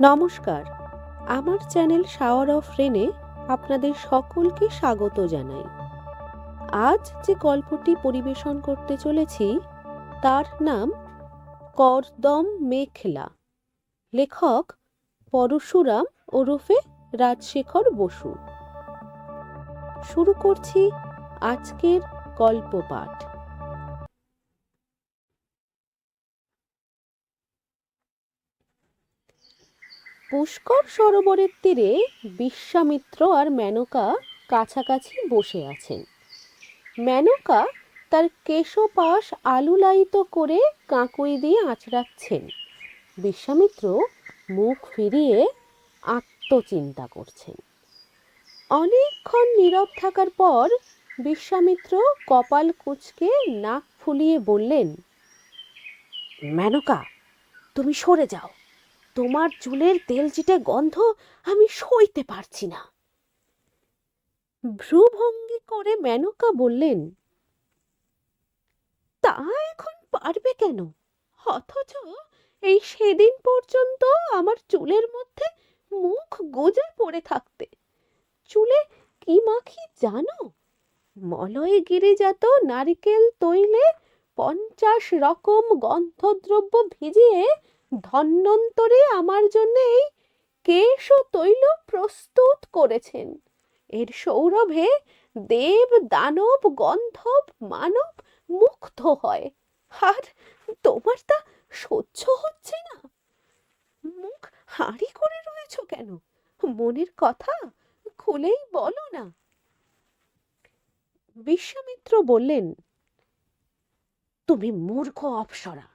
নমস্কার, আমার channel shower of Rene আপনাদের সকলকে স্বাগত জানাই। আজ যে গল্পটি পরিবেশন করতে চলেছি তার নাম করদম মেখলা। লেখক পরশুরাম ওরফে রাজশেখর বসু। শুরু করছি আজকের গল্প পাঠ। পুষ্কর সরোবরের তীরে বিশ্বামিত্র আর মেনকা কাছাকাছি বসে আছেন। মেনকা তার কেশপাশ আলুলায়িত করে কাঁকুই দিয়ে আঁচড়াচ্ছেন। বিশ্বামিত্র মুখ ফিরিয়ে আত্মচিন্তা করছেন। অনেকক্ষণ নীরব থাকার পর বিশ্বামিত্র কপাল কুঁচকে নাক ফুলিয়ে বললেন, মেনকা, তুমি সরে যাও। তোমার চুলের তেলচিটে গন্ধ আমি সইতে পারছি না। ভ্রুভঙ্গি করে মেনকা বললেন, তা এখন পারবে কেন? অথচ এই সেদিন পর্যন্ত আমার চুলের মধ্যে মুখ গোজে পড়ে থাকতে। চুলে কি মাখি জানো? মলয় গিরিজাত নারিকেল তৈলে 50 রকম গন্ধদ্রব্য ভিজিয়ে ধন্বন্তরে আমার জন্য এই কেশ ও তৈল প্রস্তুত করেছেন। এর সৌরভে দেব দানব গন্ধব মানব মুগ্ধ হয়, আর তোমার তা সহ্য হচ্ছে না। মুখ হাঁড়ি করে রয়েছ কেন? মনের কথা খুলেই বলো না। বিশ্বামিত্র বললেন, তুমি মূর্খ অপ্সরা,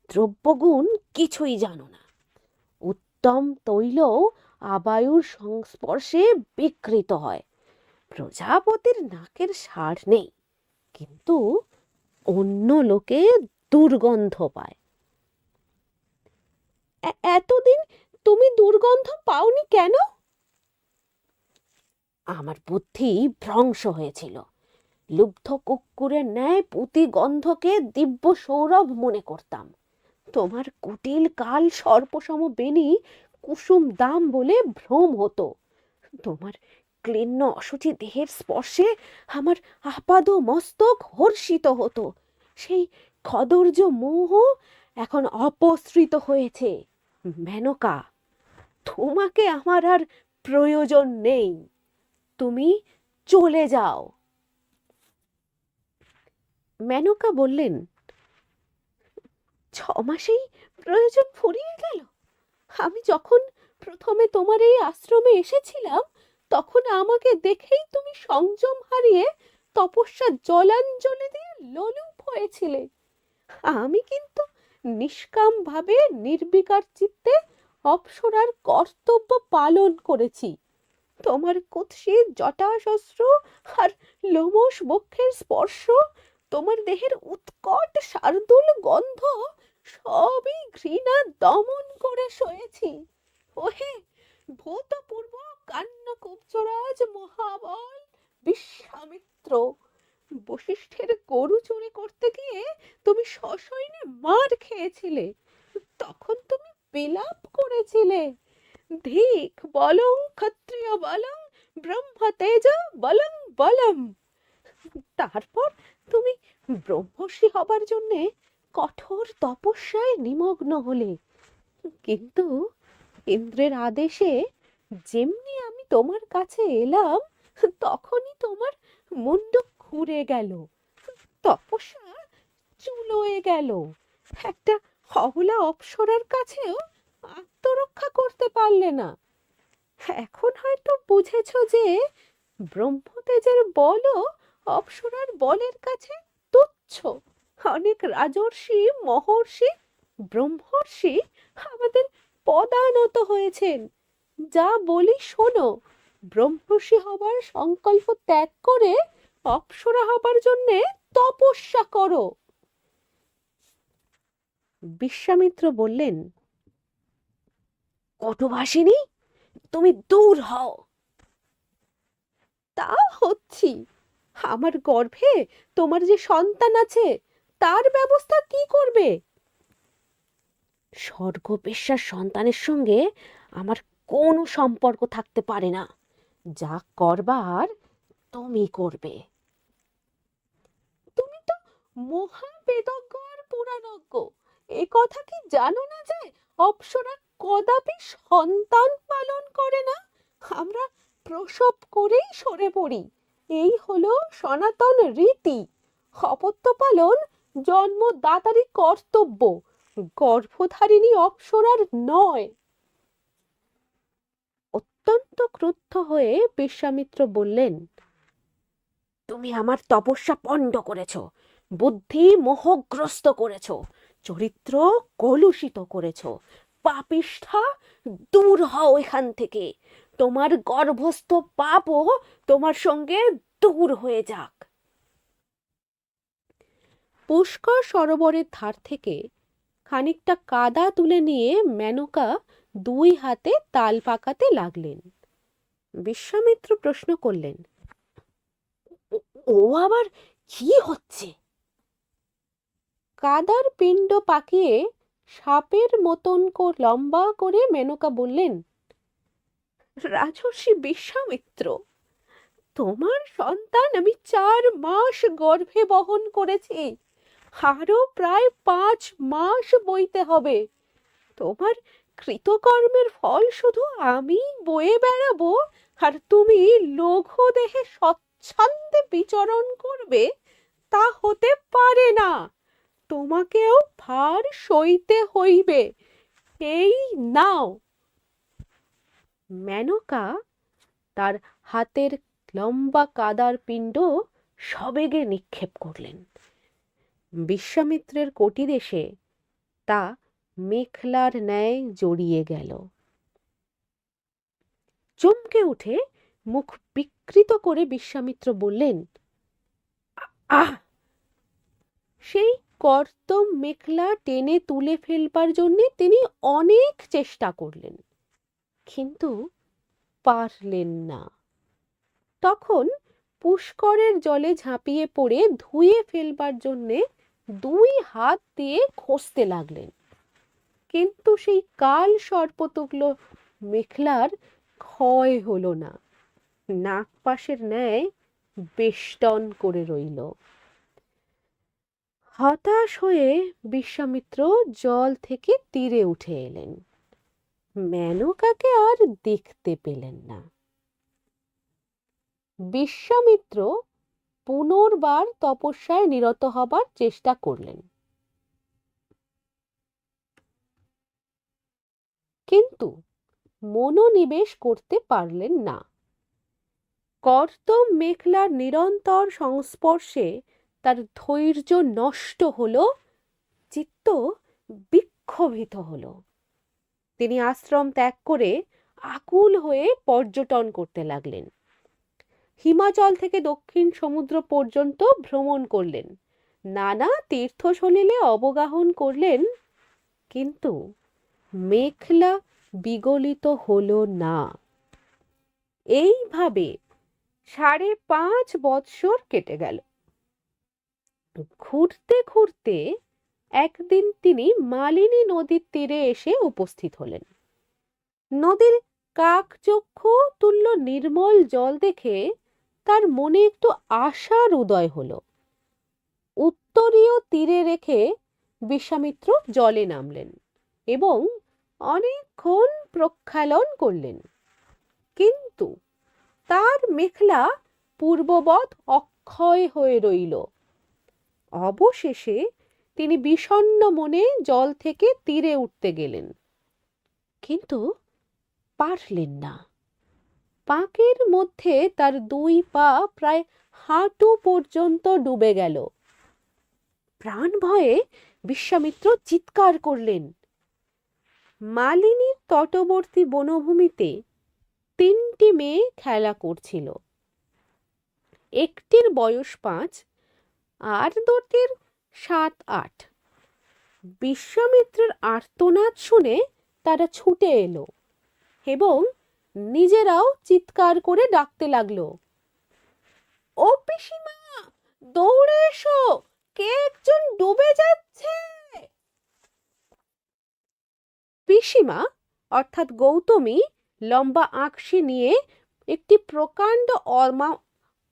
দ্রব্যগুণ কিছুই জানো না। উত্তম তৈল আবায়ুর সংস্পর্শে বিকৃত হয়। প্রজাপতির নাকের সাড় নেই, কিন্তু অন্য লোকে দুর্গন্ধ পায়। এতদিন তুমি দুর্গন্ধ পাওনি কেন? আমার বুদ্ধি ভ্রংশ হয়েছিল। লুব্ধ কুক্কুরের ন্যায় পুঁতি গন্ধকে দিব্য সৌরভ মনে করতাম। তোমার কুটিল কাল সর্পসম বেনি কুসুম দাম বলে ভ্রম হতো। তোমার ক্লিন্ন অশুচি দেহের স্পর্শে আমার আপাদ মস্তক হর্ষিত হতো। সেই কদর্য মোহ এখন অপসৃত হয়েছে। মেনকা, তোমাকে আমার আর প্রয়োজন নেই। তুমি চলে যাও। মেনকা বললেন, 6 মাসেই প্রয়োজন ফুরিয়ে গেল? আমি যখন প্রথমে তোমার এই আশ্রমে এসেছিলাম তখন আমাকে দেখেই তুমি সংযম হারিয়ে তপস্যা জলাঞ্জলি দিয়ে লোলুপ হয়েছিলে। আমি কিন্তু নিষ্কাম ভাবে নির্বিকার চিত্তে অপ্সরার কর্তব্য পালন করেছি। তোমার কুৎসিত জটাশস্ত্র আর লোমশ বক্ষের স্পর্শ, তোমার দেহের উৎকট শার্দুল গন্ধ সবই ঘৃণা দমন করে সয়েছি। ওহে ভূতপূর্ব কান্ন কুব্জরাজ মহাবল বিশ্বামিত্র, বশিষ্ঠের গরু চুরি করতে গিয়ে তুমি সসৈন্যে মার খেয়েছিলে। তখন তুমি বিলাপ করেছিলে, ধিক বলং ক্ষত্রিয় বলং ব্রহ্ম তেজ বলং বলম। তারপর তুমি ব্রহ্মর্ষি হবার জন্যে কঠোর তপস্যায় নিমগ্ন হলে। কিন্তু ইন্দ্রের আদেশে যেমনি আমি তোমার কাছে এলাম তখনই তোমার মুন্ড ঘুরে গেল, তপস্যা চুলোয় গেল। একটা হবলা অপ্সরার কাছেও আত্মরক্ষা করতে পারলে না। এখন হয়তো বুঝেছ যে ব্রহ্মতেজের বলও অপ্সরার বলের কাছে তুচ্ছ। অনেক রাজর্ষি মহর্ষি ব্রহ্মর্ষি আমাদের পদানত হয়েছেন। যা বলি শোনো, ব্রহ্মর্ষি হবার সংকল্প ত্যাগ করে অপ্সরা হবার জন্যে তপস্যা করো। বিশ্বামিত্র বললেন, কটুভাষিনী, তুমি দূর হও। তা হচ্ছি। আমার গর্ভে তোমার যে সন্তান আছে তার ব্যবস্থা কি করবে? স্বর্গবেশ্যার সন্তানের সঙ্গে আমার কোনো সম্পর্ক থাকতে পারে না। যা করবার তুমি করবে। তুমি তো মহাবেদজ্ঞ আর পুরাণজ্ঞ। এ কথা কি জানো না যে অপ্সরা কদাপি সন্তান পালন করে না? আমরা প্রসব করেই সরে পড়ি। এই হলো সনাতন রীতি। অপত্য পালন জন্মদাতারই কর্তব্য, গর্ভধারিণী অপ্সরার নয়। অত্যন্ত ক্রুদ্ধ হয়ে বিশ্বামিত্র বললেন, তুমি আমার তপস্যা পণ্ড করেছ, বুদ্ধি মোহগ্রস্ত করেছ, চরিত্র কলুষিত করেছ। পাপিষ্ঠা, দূর হও এখান থেকে। তোমার গর্ভস্থ পাপও তোমার সঙ্গে দূর হয়ে যাক। পুষ্কর সরোবরের ধার থেকে খানিকটা কাদা তুলে নিয়ে মেনকা দুই হাতে তাল পাকাতে লাগলেন। বিশ্বামিত্র প্রশ্ন করলেন, ও আবার কি হচ্ছে? কাদার পিণ্ড পাকিয়ে সাপের মতন লম্বা করে মেনকা বললেন, রাজর্ষি বিশ্বামিত্র, তোমার সন্তান আমি 4 মাস গর্ভে বহন করেছি। আরো প্রায় 5 মাস বইতে হবে। তোমার কৃতকর্মের ফল শুধু আমি বয়ে বেড়াবো আর তুমি লঘু দেহে স্বচ্ছন্দে বিচরণ করবে, তা হতে পারে না। তোমাকেও ভার সইতে হইবে। এই নাও। মেনকা তার হাতের লম্বা কাদার পিণ্ড সবেগে নিক্ষেপ করলেন। বিশ্বামিত্রের কটিদেশে তা মেখলার ন্যায় জড়িয়ে গেল। চমকে উঠে মুখ বিকৃত করে বিশ্বামিত্র বললেন, আহ! সেই কর্তম মেখলা টেনে তুলে ফেলবার জন্যে তিনি অনেক চেষ্টা করলেন, কিন্তু পারলেন না। তখন পুষ্করের জলে ঝাঁপিয়ে পড়ে ধুয়ে ফেলবার জন্যে 2 হাত দিয়ে ঘষতে লাগলেন, কিন্তু সেই কাল সর্পতুল্য মেখলার ক্ষয় হলো না, নাগপাশের ন্যায় বেষ্টন করে রইল। হতাশ হয়ে বিশ্বামিত্র জল থেকে তীরে উঠে এলেন। মেনকাকে আর দেখতে পেলেন না। বিশ্বামিত্র পুনর্বার তপস্যায় নিরত হবার চেষ্টা করলেন, কিন্তু মনোনিবেশ করতে পারলেন না। কর্তম মেখলার নিরন্তর সংস্পর্শে তার ধৈর্য নষ্ট হলো, চিত্ত বিক্ষোভিত হলো। তিনি আশ্রম ত্যাগ করে আকুল হয়ে পর্যটন করতে লাগলেন। হিমাচল থেকে দক্ষিণ সমুদ্র পর্যন্ত ভ্রমণ করলেন, নানা তীর্থসলিলে অবগাহন করলেন, কিন্তু মেখলা বিগলিত হলো না। এইভাবে 5.5 বৎসর কেটে গেল। ঘুরতে ঘুরতে একদিন তিনি মালিনী নদীর তীরে এসে উপস্থিত হলেন। নদীর কাকচক্ষু তুল্য নির্মল জল দেখে তার মনে একটু আশার উদয় হলো। উত্তরীয় তীরে রেখে বিশ্বামিত্র জলে নামলেন এবং অনেকক্ষণ প্রক্ষালন করলেন, কিন্তু তার মেখলা পূর্ববৎ অক্ষয় হয়ে রইল। অবশেষে তিনি বিষণ্ণ মনে জল থেকে তীরে উঠতে গেলেন, কিন্তু পারলেন না। পাঁকের মধ্যে তার 2 পা প্রায় হাঁটু পর্যন্ত ডুবে গেল। প্রাণ ভয়ে বিশ্বামিত্র চিৎকার করলেন। মালিনীর তটবর্তী বনভূমিতে 3টি মেয়ে খেলা করছিল। একটির বয়স 5 আর 2টির 7-8। বিশ্বামিত্রের আর্তনাদ শুনে তারা ছুটে এলো এবং নিজেরাও চিৎকার করে ডাকতে লাগলো, ও পিসিমা, দৌড়ে এসো, কে একজন ডুবে যাচ্ছে। পিসিমা অর্থাৎ গৌতমী লম্বা আঁকশি নিয়ে একটি প্রকাণ্ড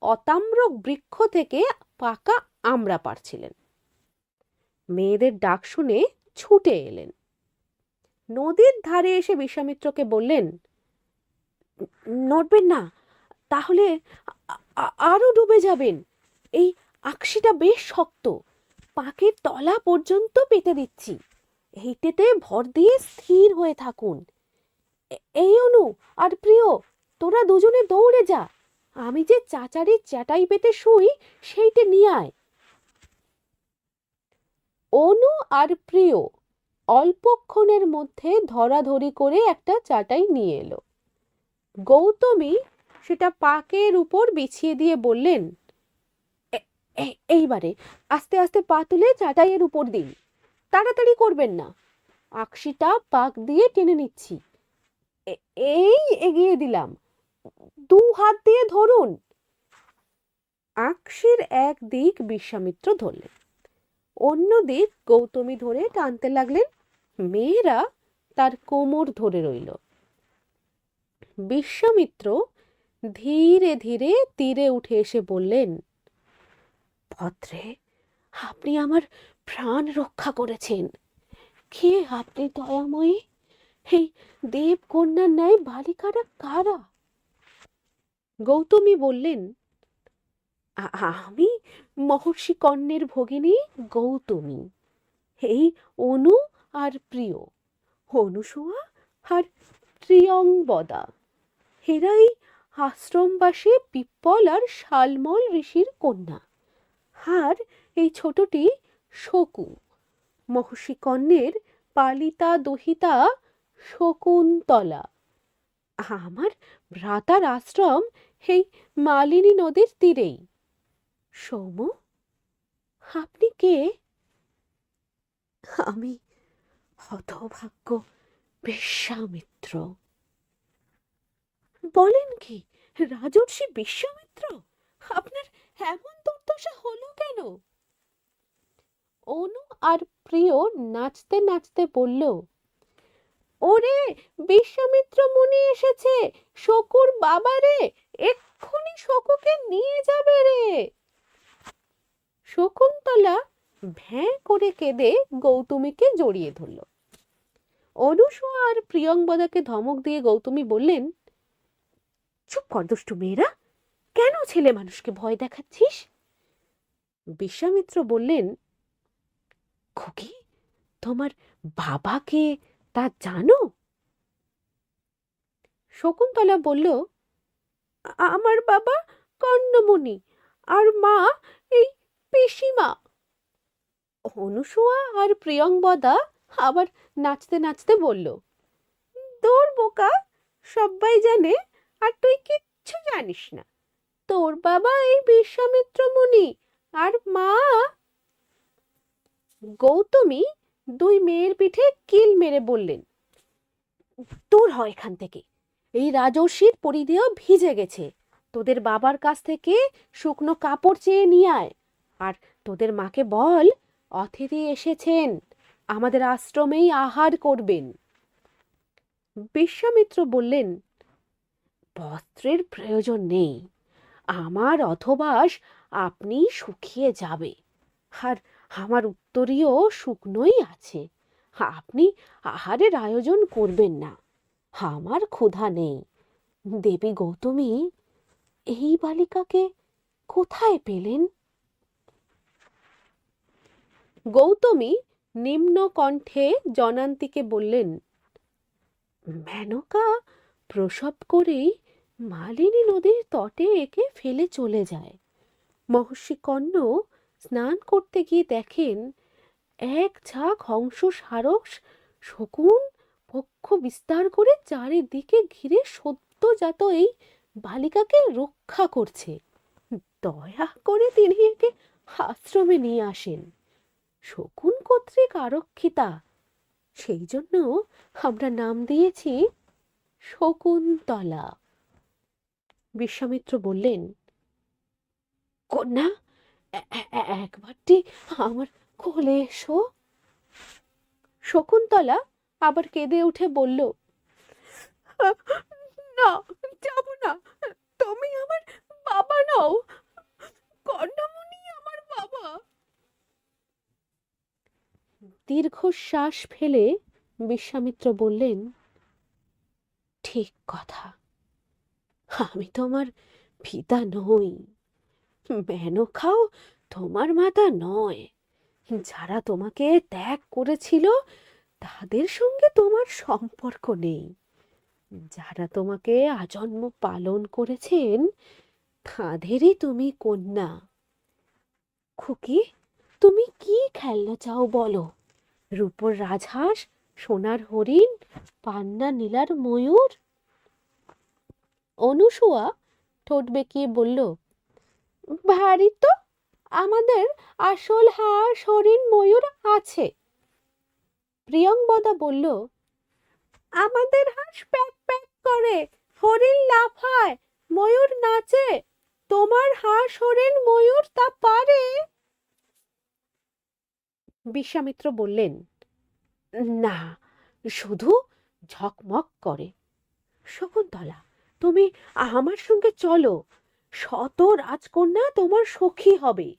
অতাম্র বৃক্ষ থেকে পাকা আমড়া পাড়ছিলেন। মেয়েদের ডাক শুনে ছুটে এলেন। নদীর ধারে এসে বিশ্বামিত্রকে বললেন, নড়বেন না, তাহলে আরো ডুবে যাবেন। এই আঁকশিটা বেশ শক্ত, পাকের তলা পর্যন্ত পেতে দিচ্ছি। এইটেতে ভর দিয়ে স্থির হয়ে থাকুন। এই অনু আর প্রিয়, তোরা দুজনে দৌড়ে যা, আমি যে চাচারির চাটাই পেতে শুই সেইটে নিয়ে আয়। অনু আর প্রিয় অল্পক্ষণের মধ্যে ধরাধরি করে একটা চাটাই নিয়ে এলো। গৌতমী সেটা পাকের উপর বিছিয়ে দিয়ে বললেন, এইবারে আস্তে আস্তে পা তুলে চাটাইয়ের উপর দিন, তাড়াতাড়ি করবেন না, আঁকশিটা পাক দিয়ে টেনে নিচ্ছি। এই এগিয়ে দিলাম, দু হাত দিয়ে ধরুন। আঁকশির এক দিক বিশ্বামিত্র ধরলেন, অন্য দিক গৌতমী ধরে টানতে লাগলেন। মেয়েরা তার কোমর ধরে রইল। বিশ্বামিত্র ধীরে ধীরে তীরে উঠে এসে বললেন, ভদ্রে, আপনি আমার প্রাণ রক্ষা করেছেন। কে আপনি দয়াময়ী? এই দেবকন্যার ন্যায় বালিকারা কারা? গৌতমী বললেন, আমি মহর্ষি কর্ণের ভগিনী গৌতমী। এই অনু আর প্রিয়, অনুসূয়া আর ত্রিয়ংবদা, এরাই আশ্রমবাসী পিপ্পল আর শালমল ঋষির কন্যা। আর এই ছোটটি শকু, মহর্ষি কর্ণের পালিতা দহিতা শকুন্তলা। আমার ভ্রাতার আশ্রম এই মালিনী নদীর তীরেই। সৌম, আপনি কে? আমি হতভাগ্য বিশ্বামিত্র। বলেন কি, রাজর্ষি বিশ্বামিত্র? আপনার এমন দুর্দশা হলো কেন? অনু আর প্রিয় নাচতে নাচতে বলল, ওরে, বিশ্বামিত্র মুনি এসেছে, শকুর বাবা রে, এক্ষুনি শকুকে নিয়ে যাবে রে। শকুন্তলা ভ্যাঁ করে কেঁদে গৌতমীকে জড়িয়ে ধরল। অনুসূয়া আর প্রিয়ংবদাকে ধমক দিয়ে গৌতমী বললেন, চুপ কর দুষ্টু মেয়েরা, কেন ছেলে মানুষকে ভয় দেখাচ্ছিস? বিশ্বামিত্র বললেন, খুকি, তোমার বাবাকে তা জানো? শকুন্তলা বলল, আমার বাবা কর্ণমুনি আর মা এই পিসিমা। অনুসূয়া আর প্রিয়ংবদা আবার নাচতে নাচতে বলল, তোর বোকা, সবাই জানে আর তুই কিচ্ছু জানিস না। তোর বাবা এই বিশ্বামিত্র মুনি আর মা। গৌতমী দুই মেয়ের পিঠে কিল মেরে বললেন, দূর হয় এখান থেকে, এই রাজর্ষির পরিধেয় ভিজে গেছে, তোদের বাবার কাছ থেকে শুকনো কাপড় চেয়ে নিয়ে আয়, আর তোদের মাকে বল অতিথি এসেছেন, আমাদের আশ্রমেই আহার করবেন। বিশ্বামিত্র বললেন, বস্ত্রের প্রয়োজন নেই, আমার অথবাস আপনি শুকিয়ে যাবে, আর আমার উত্তরীয় শুকনোই আছে, আপনি আহারের আয়োজন করবেন না, আমার ক্ষুধা নেই। দেবী গৌতমী এই বালিকাকে কোথায় পেলেন? গৌতমী নিম্ন কণ্ঠে জনান্তিকে বললেন, মেনকা প্রসব করেই মালিনী নদীর তটে একে ফেলে চলে যায়। মহর্ষি কর্ণ স্নান করতে গিয়ে দেখেন এক ঝাঁক হংস সারস শকুন পক্ষ বিস্তার করে চারিদিকে ঘিরে সদ্যজাত এই বালিকাকে রক্ষা করছে। দয়া করে তিনি একে আশ্রমে নিয়ে আসেন, শকুন কর্তৃক আরক্ষিতা, সেই জন্য আমরা নাম দিয়েছি শকুন্তলা। বিশ্বামিত্র বললেন, কন্যা, একবারটি আমার কোলে এসো। শকুন্তলা আবার কেঁদে উঠে বলল, না, যাব না। তুমি আমার বাবা নও, কর্ণমুনি আমার বাবা। দীর্ঘশ্বাস ফেলে বিশ্বামিত্র বললেন, ঠিক কথা, আমি তোমার পিতা নই। মেনকাও তোমার মাতা নয়। যারা তোমাকে ত্যাগ করেছিল তাদের সঙ্গে তোমার সম্পর্ক নেই। যারা তোমাকে আজন্ম পালন করেছেন তাদেরই তুমি কন্যা। খুকি, তুমি কি খেলনা চাও বলো? রূপোর রাজহাঁস, সোনার হরিণ, পান্না নীলার ময়ূর? অনুসুয়া ঠোঁট বেঁকিয়ে বলল, ভারী তো, আমাদের আসল হাঁস হরিণ ময়ূর আছে। প্রিয়ংবদা বলল, আমাদের হাঁস প্যাক প্যাক করে, হরিণ লাফায়, ময়ূর নাচে। তোমার হাঁস হরিণ ময়ূর তা পারে? বিশ্বামিত্র বললেন, না, শুধু ঝকমক করে। শকুন্তলা, তুমি আমার সঙ্গে চলো। শত রাজকন্যা তোমার সখী হবে,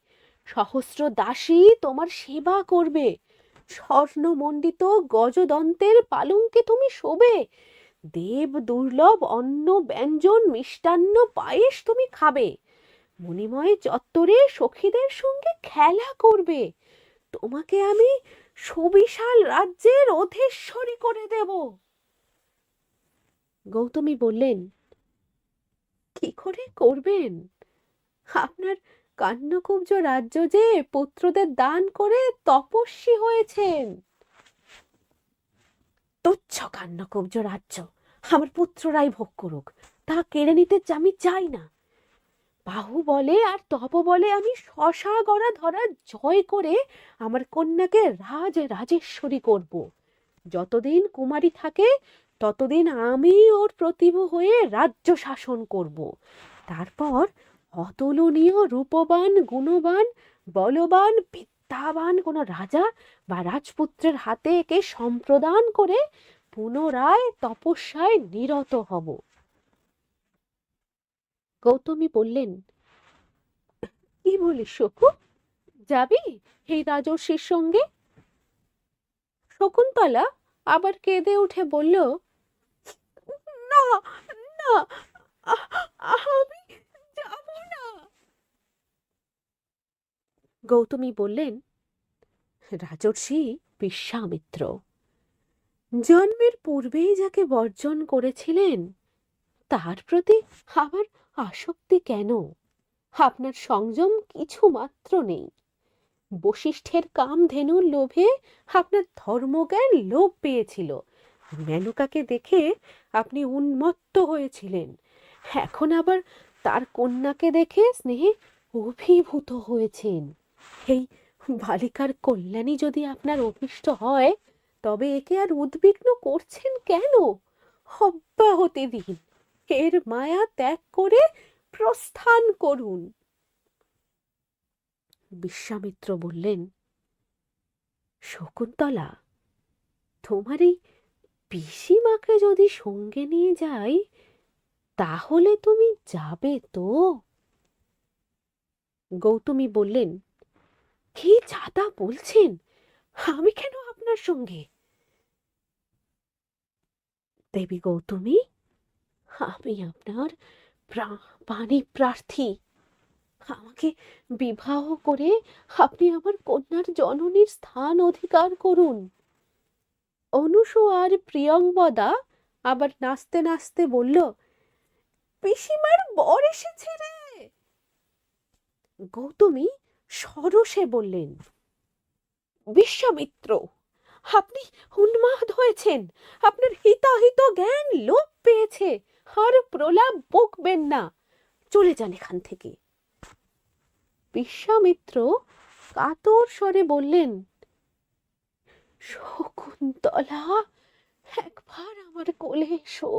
সহস্র দাসী তোমার সেবা করবে, স্বর্ণমণ্ডিত গজদন্তের পালঙ্কে তুমি শোবে, দেব দুর্লভ অন্ন ব্যঞ্জন মিষ্টান্ন পায়েস তুমি খাবে, মণিময় চত্বরে সখীদের সঙ্গে খেলা করবে। তোমাকে আমি সুবিশাল রাজ্যের অধীশ্বরী করে দেব। গৌতমী বললেন, কি করে করবেন? আপনার কান্যকুব্জ রাজ্য যে পুত্রদের দান করে তপস্বী হয়েছেন। তুচ্ছ কান্যকুব্জ রাজ্য আমার পুত্ররাই ভোগ করুক, তা কেড়ে নিতে আমি চাই না। বাহুবলে আর তপবলে আমি শশা গড়া ধরা জয় করে আমার কন্যাকে রাজেশ্বরী করব। যতদিন কুমারী থাকে ততদিন আমি ওর প্রতিভ হয়ে রাজ্য শাসন করব। তারপর অতুলনীয় রূপবান গুণবান বলবান বিদ্যাবান কোনো রাজা বা রাজপুত্রের হাতে একে সম্প্রদান করে পুনরায় তপস্যায় নিরত হব। গৌতমী বললেন, কি বলিস শকু, যাবি এই রাজর্ষির সঙ্গে? শকুন্তলা আবার কেঁদে উঠে বলল, না, না, আমি যাব না। গৌতমী বললেন, রাজর্ষি বিশ্বামিত্র জন্মের পূর্বেই যাকে বর্জন করেছিলেন তার প্রতি আবার আসক্তি কেন? আপনার সংযম কিছু মাত্র নেই। বশিষ্ঠের কামধেনুর লোভে আপনার ধর্মজ্ঞান লোপ পেয়েছিল। মেনকাকে দেখে আপনি উন্মত্ত হয়েছিলেন, এখন আবার তার কন্যাকে দেখে স্নেহে অভিভূত হয়েছেন। এই বালিকার কল্যাণী যদি আপনার অভিষ্ট হয় তবে একে আর উদ্বিগ্ন করছেন কেন? অব্যাহতি দিন, এর মায়া ত্যাগ করে প্রস্থান করুন। বিশ্বামিত্র বললেন, শকুন্তলা, তোমার এই পিসিমাকে যদি সঙ্গে নিয়ে যাই তাহলে তুমি যাবে তো? গৌতমী বললেন, কি যাতা বলছেন, আমি কেন আপনার সঙ্গে? দেবী গৌতমী, আমি আপনার প্রাণী প্রার্থী। আমাকে বিবাহ করে আপনি আমার কন্যার জননীর স্থান অধিকার করুন। অনুসুয়া আর প্রিয়ংবদা আবার নাচতে নাচতে বলল, পিসিমার বর এসেছে রে। গৌতমী সরোষে বললেন, বিশ্বামিত্র, আপনি উন্মাদ হয়েছেন, আপনার হিতাহিত জ্ঞান লোপ পেয়েছে, আর প্রলাপ বকবেন না, চলে যান এখান থেকে। বিশ্বামিত্র কাতর স্বরে বললেন, শকুন্তলা, একবার আমার কোলে এসো,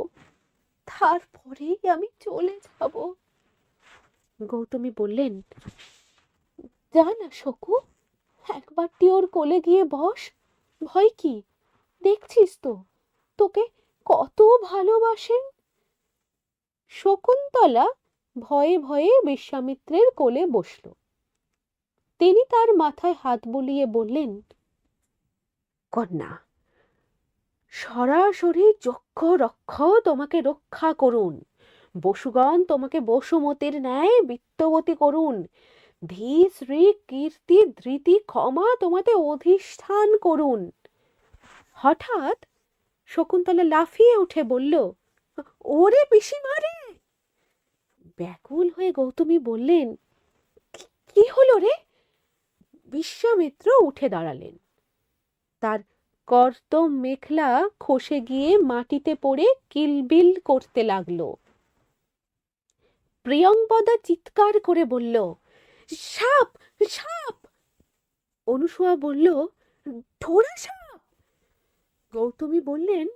তারপরেই আমি চলে যাব। গৌতমী বললেন, যা না শকু, একবারটি ওর কোলে গিয়ে বস। ভয় কি? দেখছিস তো তোকে কত ভালোবাসেন। শকুন্তলা ভয়ে ভয়ে বিশ্বামিত্রের কোলে বসল। তিনি তার মাথায় হাত বুলিয়ে বললেন, কন্যা, সরাসরি যক্ষ রক্ষ তোমাকে রক্ষা করুন, বসুগণ তোমাকে বসুমতির ন্যায় বিত্তবতী করুন, ধী শ্রী কীর্তি ধৃতি ক্ষমা তোমাতে অধিষ্ঠান করুন। হঠাৎ শকুন্তলা লাফিয়ে উঠে বলল, ওরে পিসিমা রে! ব্যাকুল হয়ে গৌতমী বললেন, কি হলো রে? বিশ্বামিত্র উঠে দাঁড়ালেন। তার কর্তম মেখলা খসে গিয়ে মাটিতে পড়ে কিলবিল করতে লাগলো। প্রিয়ংবদা চিৎকার করে বলল, সাপ সাপ! অনুসূয়া বলল, ঠোরা সাপ। গৌতমী বললেন,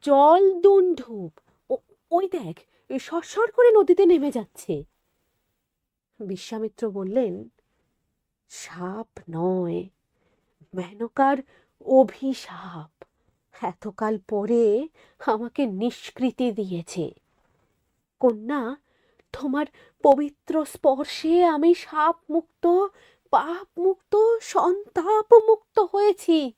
জল দুণ্ডুব, ওই দেখ সরসর করে নদীতে নেমে যাচ্ছে। বিশ্বামিত্র বললেন, সাপ নয়, মেনকার অভিশাপ। এতকাল পরে আমাকে নিষ্কৃতি দিয়েছে। কন্যা, তোমার পবিত্র স্পর্শে আমি সাপ মুক্ত, পাপ মুক্ত, সন্তাপ মুক্ত হয়েছি।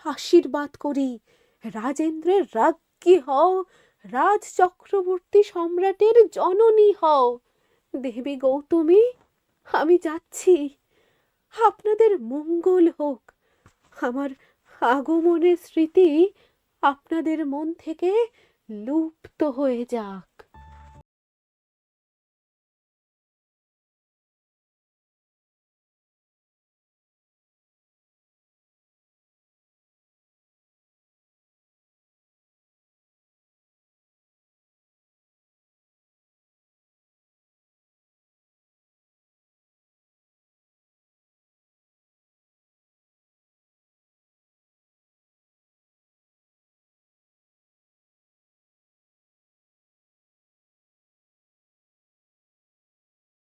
আশীর্বাদ করি, রাজেন্দ্রের রাজ্ঞী হও, রাজ চক্রবর্তী সম্রাটের জননী হও। দেবী গৌতমী, আমি যাচ্ছি। আপনাদের মঙ্গল হোক। আমার আগমনের স্মৃতি আপনাদের মন থেকে লুপ্ত হয়ে যাক।